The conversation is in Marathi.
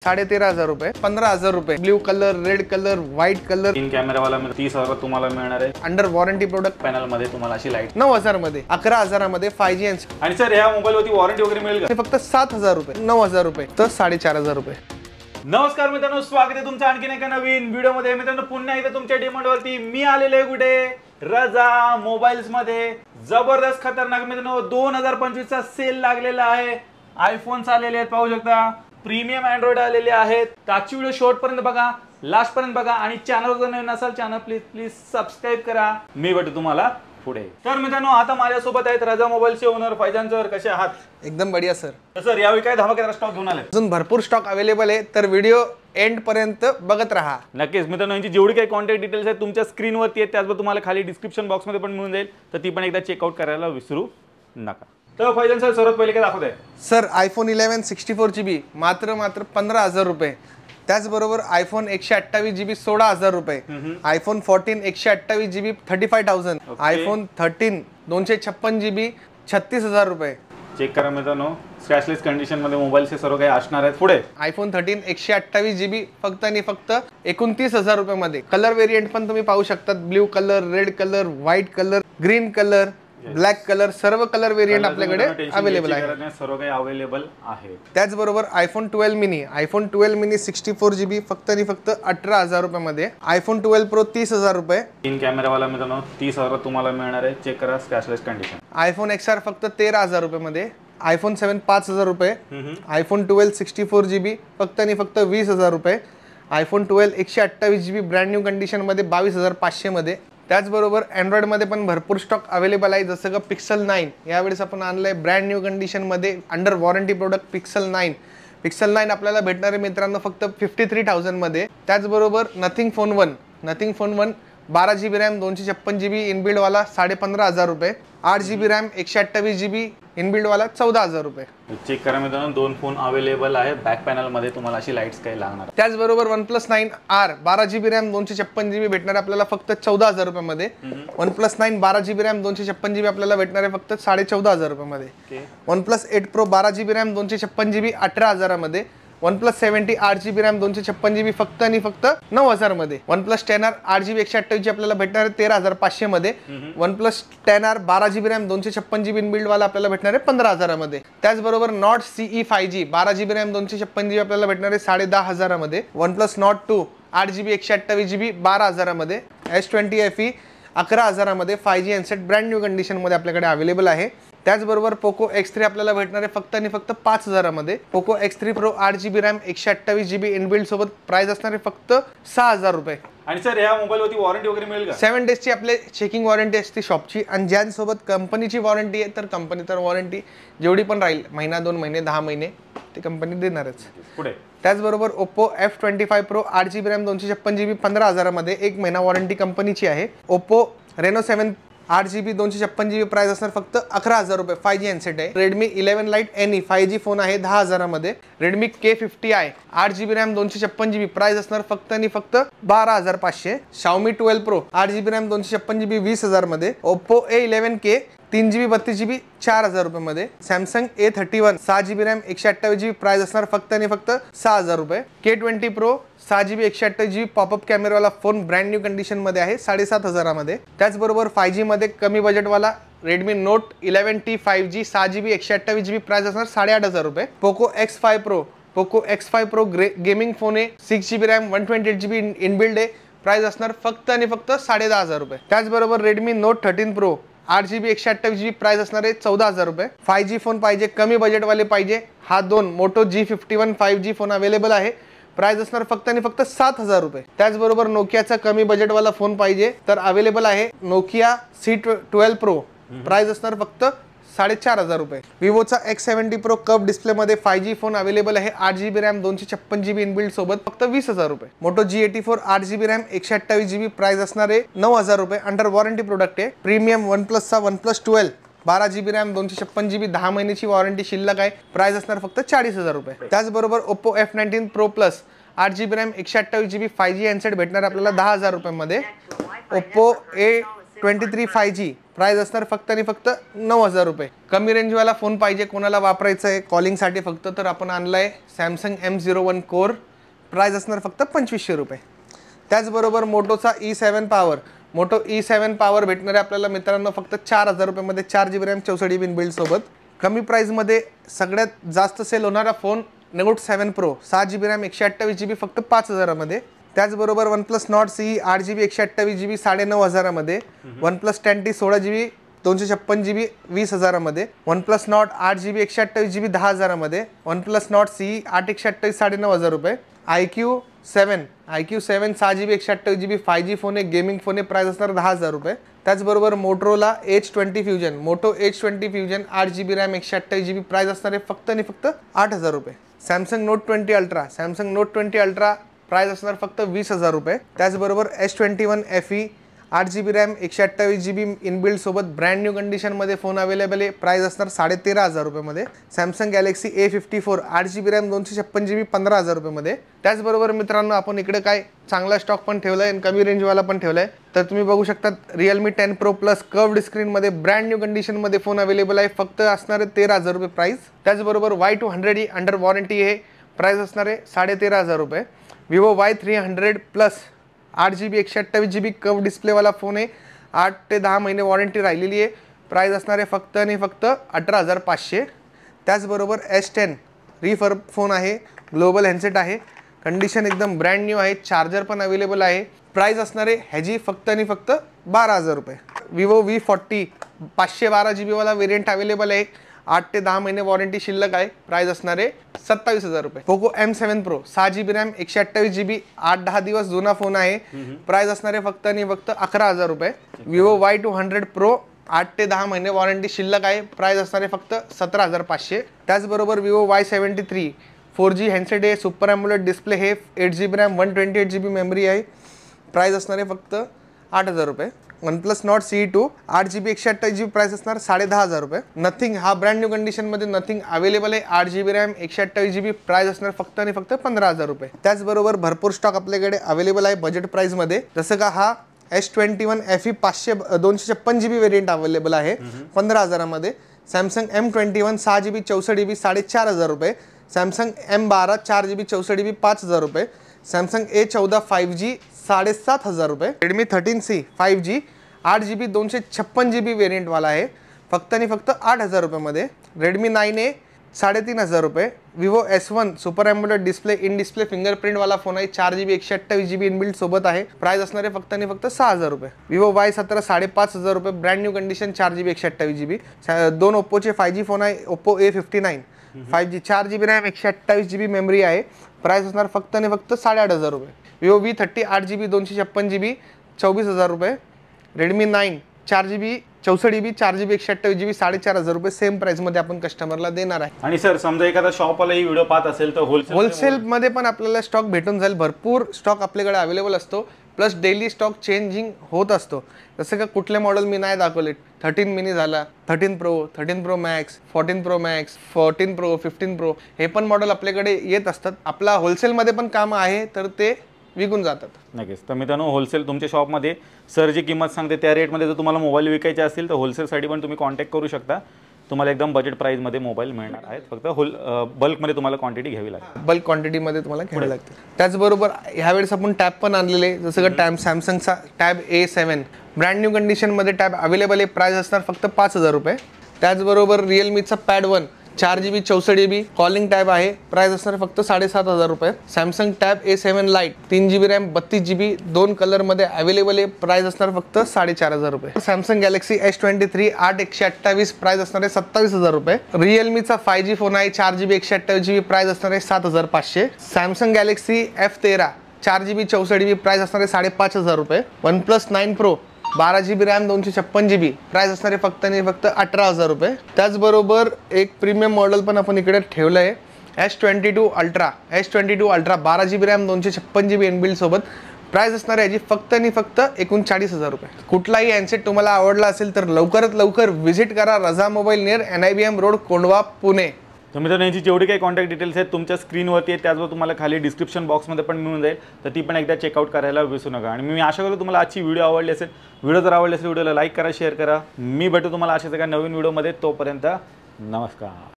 13,500 रुपये, 15,000 रुपये, blue colour, red colour, white colour, 3 camera वाला 30,000 तुम्हाला मिळणार आहे। अंडर वॉरंटी प्रोडक्ट पॅनल मध्ये तुम्हाला अशी लाईट 9,000 मध्ये, 11,000 मध्ये 5G आणि सर ह्या मोबाईल वरती वॉरंटी वगैरे मिळेल का? फक्त 7,000 रुपये, 9,000 रुपये तर 4,500 रुपये। नमस्कार मित्रांनो, स्वागत आहे तुमचं आणखीन एका नवीन व्हिडिओ मध्ये। मित्रांनो पुन्हा एकदा तुमच्या डिमांड वरती मी आलेलो आहे कुठे, रजा मोबाईल्स मध्ये। जबरदस्त खतरनाक मित्रांनो 2025 चा सेल लागलेला आहे। आयफोन्स आलेले आहेत, पाहू शकता। प्रीमियम अँड्रॉइड आलेले आहेत। आजची व्हिडिओ शेवट पर्यंत बघा, लास्ट पर्यंत बघा आणि चॅनल जर नवीन असाल चॅनल प्लीज सबस्क्राइब करा। मी भेटू तुम्हाला पुढे। तर मित्रांनो आता माझ्यासोबत आहेत रजा मोबाईलचे ओनर फैजान सर। कसे आहात? एकदम बढ़िया सर। तर सर यावेळी काय धमाकेदार स्टॉक घेऊन आले? अजून भरपूर स्टॉक अवेलेबल आहे, तर व्हिडिओ एंड पर्यंत बघत राहा। नक्कीच मित्रांनो, यांची जेवढी काही कॉन्टॅक्ट डिटेल्स आहेत तुमच्या स्क्रीनवरती आहेत, त्याचबरोबर तुम्हाला खाली डिस्क्रिप्शन बॉक्समध्ये पण मिळून जाईल, तर ती पण एकदा चेकआउट करायला विसरू नका। तर फैजान सर सर्वात पहिले काय दाखवताय? सर आयफोन 11 64 GB मात्र 15,000 रुपये। त्याचबरोबर आयफोन 128 GB 16,000 रुपये, आयफोन 14 128 GB 35,000, आयफोन 13 256 GB 36,000 रुपये। चेक करा मित्रांनो, स्क्रॅचलेस कंडिशन मध्ये मोबाईलचे सर्व काही असणार आहेत। पुढे आयफोन 13 128 GB फक्त आणि फक्त 29,000 रुपये मध्ये। कलर व्हेरियंट पण तुम्ही पाहू शकता, blue colour, red colour, white colour, green colour, black colour, सर्व कलर व्हेरियंट आपल्याकडे अवेलेबल आहे। सर्व काही अवेलेबल आहे। त्याचबरोबर iPhone 12 mini, iPhone 12 mini 64 GB फक्त आणि फक्त 18,000 रुपये मध्ये। आयफोन 12 प्रो 30,000 रुपये, 3 कॅमेरा वाला मित्रांनो 30,000 तुम्हाला मिळणार आहे। चेक करा स्क्रॅचलेस कंडिशन। आयफोन XR फक्त 13,000 रुपये मध्ये, आयफोन 7 5,000 रुपये, आयफोन 12 64 GB फक्त आणि फक्त 20,000 रुपये, iPhone 12 128 GB brand new condition मध्ये 22,500 मध्ये। त्याचबरोबर अँड्रॉइड मध्ये पण भरपूर स्टॉक अवेलेबल आहे, जसं का पिक्सल 9 यावेळेस आपण आणलंय ब्रँड न्यू कंडिशन मध्ये under warranty product pixel 9। Pixel 9 आपल्याला भेटणार आहे मित्रांनो फक्त 53,000 मध्ये। त्याचबरोबर nothing phone 1, nothing phone 1 12 GB RAM 256 GB inbuilt वाला 15,500 रुपये, 8 GB रॅम 128 GB इनबिल्ड वाला 14,000 रुपये। चेक करा मित्रांनो, दोन फोन अवेलेबल आहे। बॅक पॅनल मध्ये तुम्हाला अशी लाईट्स काही लागणार। त्याचबरोबर OnePlus 9R 12 GB RAM 256 GB भेटणार आपल्याला फक्त 14,000 रुपये मध्ये। OnePlus 9 12 GB रॅम 256 GB आपल्याला भेटणार आहे फक्त 14,500 रुपये मध्ये। OnePlus 8 Pro 12 GB RAM 256 GB 18,000 मध्ये। OnePlus 70 8 GB रॅम 256 GB फक्त आणि फक्त 9,000 मध्ये। OnePlus 10R 8 GB 128 GB आपल्याला भेटणार आहे 13,500 मध्ये। OnePlus 10R 12 GB RAM 256 GB inbuilt वाला आपल्याला भेटणार आहे 15,000 मध्ये। त्याचबरोबर Nord CE 5G 12 GB RAM 256 GB आपल्याला भेटणार आहे 10,500 मध्ये। OnePlus Nord 2 8 GB 128 GB 12,000 मध्ये। S20 FE 11,000 मध्ये 5G handset brand new condition मध्ये आपल्याकडे अवेलेबल आहे। त्याचबरोबर पोको X3 आपल्याला भेटणार आहे फक्त आणि फक्त 5,000 मध्ये। Poco X3 Pro 8 GB RAM 128 GB inbuilt सोबत प्राइस असणार आहे फक्त 6,000 रुपये। आणि सर ह्या मोबाईल वरती वॉरंटी वगैरे मिळेल का? 7 डेज ची आपले चेकिंग वॉरंटी असते शॉपची, आणि ज्यांसोबत कंपनीची वॉरंटी आहे तर कंपनी तर वॉरंटी जेवढी पण राहील, महिना 2 महिने 10 महिने ती कंपनी देणारच। पुढे त्याचबरोबर Oppo F25 Pro 8 GB RAM 256 GB 15,000 मध्ये, 1 महिना वॉरंटी कंपनीची आहे। Oppo Reno 7 8 GB 256 GB price असणार फक्त 11,000 रुपये। 5G हँडसेट आहे। Redmi 11 Lite NE 5G phone आहे 10,000 मध्ये। Redmi K50i 8 GB RAM 256 GB price असणार फक्त आणि फक्त 12,500। Xiaomi 12 Pro 8 GB RAM 256 GB 20,000 मध्ये। Oppo A11K 3 GB 32 GB 4,000 रुपये मध्ये। Samsung A31 6 GB RAM 128 GB price असणार फक्त आणि फक्त 6,000 रुपये। K20 Pro 6 GB 128 GB popup कॅमेरावाला फोन ब्रँड न्यू कंडिशन मध्ये आहे 7,500 मध्ये। त्याचबरोबर 5G मध्ये कमी बजेटवाला Redmi Note 11T 5G 6 GB 128 GB price असणार 8,500 रुपये। Poco X5 Pro, Poco X5 Pro gaming phone आहे 6 GB रॅम 128 GB इनबिल्ड आहे, प्राइस असणार फक्त आणि फक्त 10,500 रुपये। त्याचबरोबर Redmi Note 13 Pro 8 GB 128 GB price असणार आहे 14,000 रुपये। 5G फोन पाहिजे, कमी बजेटवाले पाहिजे, हा 2 Moto G51 5G phone available आहे, प्राइस असणार फक्त आणि फक्त 7,000 रुपये। त्याचबरोबर नोकियाचा कमी बजेटवाला फोन पाहिजे तर अवेलेबल आहे Nokia C12 Pro, प्राइस असणार फक्त 4,500 रुपये। विवोचा X70 Pro कर्व डिस्प्ले मध्ये 5G फोन अवेलेबल आहे 8 GB रॅम 256 GB इनबिल्ड सोबत फक्त 20,000 रुपये। Moto G84 8 GB RAM 128 GB price असणार आहे 9,000 रुपये, अंडर वॉरंटी प्रोडक्ट आहे। प्रीमियम OnePlus चा OnePlus 12 12 GB रॅम 256 GB 10 महिन्याची वॉरंटी शिल्लक आहे, प्राइस असणार फक्त 40,000 रुपये। त्याचबरोबर Oppo F19 Pro Plus 8 GB RAM 128 GB 5G handset भेटणार आपल्याला 10,000 रुपये मध्ये। Oppo 23 5G प्राइस असणार फक्त आणि फक्त 9,000 रुपये. कमी रेंजवाला फोन पाहिजे कोणाला वापरायचं आहे कॉलिंगसाठी फक्त, तर आपण आणलाय सॅमसंग M01 कोर. प्राइस असणार फक्त 2500 रुपये. त्याचबरोबर मोटोचा E7 power, motor E7 power भेटणार आहे आपल्याला मित्रांनो फक्त 4000 रुपयामध्ये. 4GB रॅम 64GB इनबिल्ट सोबत. कमी प्राईजमध्ये सगळ्यात जास्त सेल होणारा phone note 7 pro 6GB RAM 128GB फक्त 5000मध्ये. त्याचबरोबर OnePlus Nord CE 8GB 128GB 9500मध्ये. OnePlus 10T 16GB 256GB 20000मध्ये. OnePlus Nord 8GB 128GB 10000मध्ये. OnePlus Nord CE 8 128 9500 रुपये. iQ7 6GB 128GB 5G phone आहे, गेमिंग फोन आहे. प्राइस असणार 10000 रुपये. त्याचबरोबर Motorola H20 fusion, Moto H20 fusion 8GB RAM 128GB price असणार आहे फक्त आणि फक्त 8000 रुपये. Samsung note 20 ultra, Samsung note 20 ultra price असणार फक्त 20000 रुपये. त्याचबरोबर S21 FE 8GB RAM 128GB inbuilt सोबत ब्रँड न्यू कंडिशनमध्ये फोन अवेलेबल आहे. प्राइस असणार 13500 रुपयामध्ये. Samsung Galaxy A54 8GB RAM 256GB 15000 रुपयामध्ये. त्याचबरोबर मित्रांनो आपण इकडे काय चांगला स्टॉक पण ठेवला आहे आणि कमी रेंजवाला पण ठेवला आहे. तर तुम्ही बघू शकता Realme 10 Pro Plus कर्व्ड स्क्रीनमध्ये ब्रँड न्यू कंडिशनमध्ये फोन अवेलेबल आहे. फक्त असणार आहे 13000 रुपये प्राइस. त्याचबरोबर Y200 अंडर वॉरंटी आहे. प्राइस असणार आहे 13500 रुपये. Vivo Y300 Plus 8GB 128GB curve डिस्प्लेवाला फोन आहे. 8 ते 10 महिने वॉरंटी राहिलेली आहे. प्राइस असणार आहे फक्त आणि फक्त 18500. त्याचबरोबर S10 रिफर्ब फोन आहे, ग्लोबल हँडसेट आहे, कंडिशन एकदम ब्रँड न्यू आहे. चार्जर पण अवेलेबल आहे. प्राइस असणार आहे ह्याची फक्त आणि फक्त 12000 रुपये. Vivo V40 512GB वाला वेरियंट अवेलेबल आहे. 8 ते 10 महिने वॉरंटी शिल्लक आहे. प्राइस असणार आहे 27000 रुपये. Poco M7 Pro 6GB RAM 128GB 8-10 दिवस जुना फोन आहे. प्राइस असणार आहे फक्त आणि फक्त 11000 रुपये. Vivo Y200 Pro 8 ते 10 महिने वॉरंटी शिल्लक आहे. प्राइस असणार आहे फक्त 17500. त्याचबरोबर Vivo Y73 4G हँडसेट आहे, सुपर एम्युलेट डिस्प्ले आहे, 8GB रॅम 128GB मेमरी आहे. प्राइस असणार आहे फक्त 8000 रुपये. OnePlus Nord CE 2 8GB 128GB price असणार 10500 रुपये. नथिंग हा ब्रँड न्यू कंडिशनमध्ये नथिंग अवेलेबल आहे. 8GB रॅम 128GB प्राइस असणार फक्त आणि फक्त 15000 रुपये. त्याचबरोबर भरपूर स्टॉक आपल्याकडे अवेलेबल आहे बजेट प्राइसमध्ये. जसं का हा S21 FE 256GB variant available आहे 15000मध्ये. सॅमसंग M21 6GB 64GB 4500 रुपये. सॅमसंग M12 4GB 64GB 5000 रुपये. सॅमसंग A14 5G 7500 रुपये. Redmi 13C 5G 8GB 256GB वेरियंटवाला आहे फक्त आणि फक्त 8000 रुपयामध्ये. Redmi 9A 3500 रुपये. Vivo S1 super AMOLED display in display फिंगरप्रिंटवाला फोन आहे. 4GB 128GB इनबिल्ट सोबत आहे. प्राइस असणार आहे फक्त आणि फक्त 6000 रुपये. Vivo Y17 5500 रुपये brand new condition 4GB 128GB. दोन ओप्पोचे 5G फोन आहे. Oppo A59 5G 4GB RAM 128GB memory आहे. प्राइस असणार फक्त आणि फक्त 8500 रुपये. Vivo V30 8GB 256GB 24000 रुपये. Redmi 9 4GB 64GB 4GB 128GB 4500 रुपये. सेम प्राइसमध्ये आपण कस्टमरला देणार आहे. आणि सर समजा एखादा शॉपवाला ही व्हिडिओ पाहत असेल तर होलसेलमध्ये पण आपल्याला स्टॉक भेटून जाईल. भरपूर स्टॉक आपल्याकडे अवेलेबल असतो. प्लस डेली स्टॉक चेंजिंग होत असतो. जसं का कुठले मॉडेल मी नाही दाखवले. 13 मिनी झाला, 13 Pro, 13 Pro Max, 14 Pro Max, 14 Pro, 15 Pro हे पण मॉडेल आपल्याकडे येत असतात. आपला होलसेलमध्ये पण काम आहे तर ते विकून जातात. नक्कीच. तर मित्रांनो होलसेल तुमच्या शॉपमध्ये सर जी किंमत सांगते त्या रेटमध्ये जर तुम्हाला मोबाईल विकायचे असतील तर होलसेलसाठी पण तुम्ही कॉन्टॅक्ट करू शकता. तुम्हाला एकदम बजेट प्राइसमध्ये मोबाईल मिळणार आहेत. फक्त बल्कमध्ये तुम्हाला क्वांटिटी घ्यावी लागते. बल्क क्वांटिटीमध्ये तुम्हाला घ्यावी लागते. त्याचबरोबर ह्यावेळेस आपण टॅब पण आणलेले जसं का टॅब सॅमसंगचा टॅब A7 ब्रँड न्यू कंडिशनमध्ये टॅब अवेलेबल आहे. प्राइस असणार फक्त 5000 रुपये. त्याचबरोबर रिअलमीचा pad 1 4GB 64GB calling tab आहे. प्राइस असणार फक्त 7500 रुपये. Samsung tab A7 light 3GB RAM 32GB 2 कलरमध्ये अवेलेबल आहे. प्राइस असणार फक्त 4500 रुपये. सॅमसंग गॅलेक्सी S23 8 128 प्राइस असणार आहे 27000 रुपये. रिअलमीचा 5G फोन आहे 4GB 128GB प्राइस असणार आहे 7500. Samsung Galaxy F13 4GB 64GB price असणार आहे 5500 रुपये. OnePlus 9 Pro 12GB RAM 256GB price असणार आहे फक्त आणि फक्त 18000 रुपये. त्याचबरोबर एक प्रीमियम मॉडेल पण आपण इकडे ठेवलं आहे S22 ultra 12GB RAM 256GB inbuilt सोबत. प्राइस असणार आहे याची फक्त आणि फक्त 39000 रुपये. कुठलाही हँडसेट तुम्हाला आवडला असेल तर लवकरात लवकर व्हिजिट करा रजा mobile near NIBM road Kondhwa Pune. तर मित्रांनो यांची जेवढी काही कॉन्टॅक्ट डिटेल्स आहेत तुमच्या स्क्रीनवरती आहेत, त्याचबरोबर तुम्हाला खाली डिस्क्रिप्शन बॉक्समध्ये पण मिळून जाईल, तर ती पण एकदा चेकआउट करायला विसरू नका. आणि मी आशा करतो तुम्हाला आजची व्हिडिओ आवडली असेल. व्हिडिओ जर आवडली असेल व्हिडिओला लाईक करा, शेअर करा. मी भेटू तुम्हाला अशाच एका नवीन व्हिडिओमध्ये. तोपर्यंत नमस्कार.